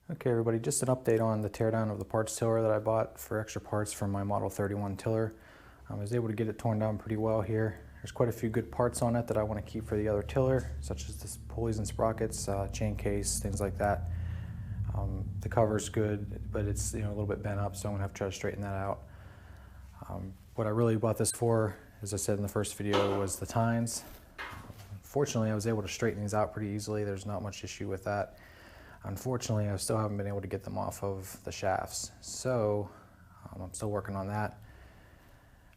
Okay everybody, just an update on the teardown of the parts tiller that I bought for extra parts from my Model 31 tiller. I was able to get it torn down pretty well here. There's quite a few good parts on it that I want to keep for the other tiller, such as the pulleys and sprockets, chain case, things like that. The cover's good, but it's a little bit bent up, so I'm going to have to try to straighten that out. What I really bought this for, as I said in the first video, was the tines. Fortunately, I was able to straighten these out pretty easily. There's not much issue with that. Unfortunately, I still haven't been able to get them off of the shafts, so I'm still working on that.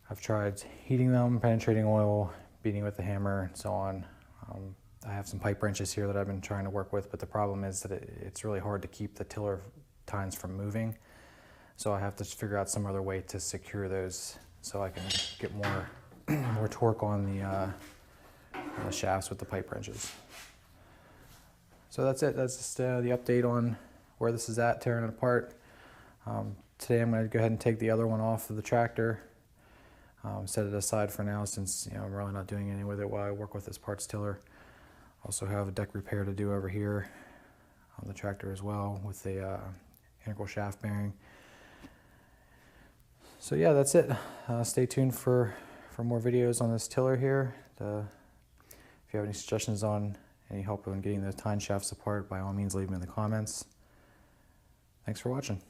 I've tried heating them, penetrating oil, beating with the hammer, and so on. I have some pipe wrenches here that I've been trying to work with, but the problem is that it's really hard to keep the tiller tines from moving. So I have to figure out some other way to secure those so I can get more torque on the shafts with the pipe wrenches. So that's it. That's just the update on where this is at, tearing it apart. Today I'm going to go ahead and take the other one off of the tractor, set it aside for now since I'm really not doing anything with it while I work with this parts tiller. Also have a deck repair to do over here on the tractor as well with the integral shaft bearing. So yeah, that's it. Stay tuned for more videos on this tiller here. If you have any suggestions on any help in getting the tine shafts apart, by all means leave them in the comments. Thanks for watching.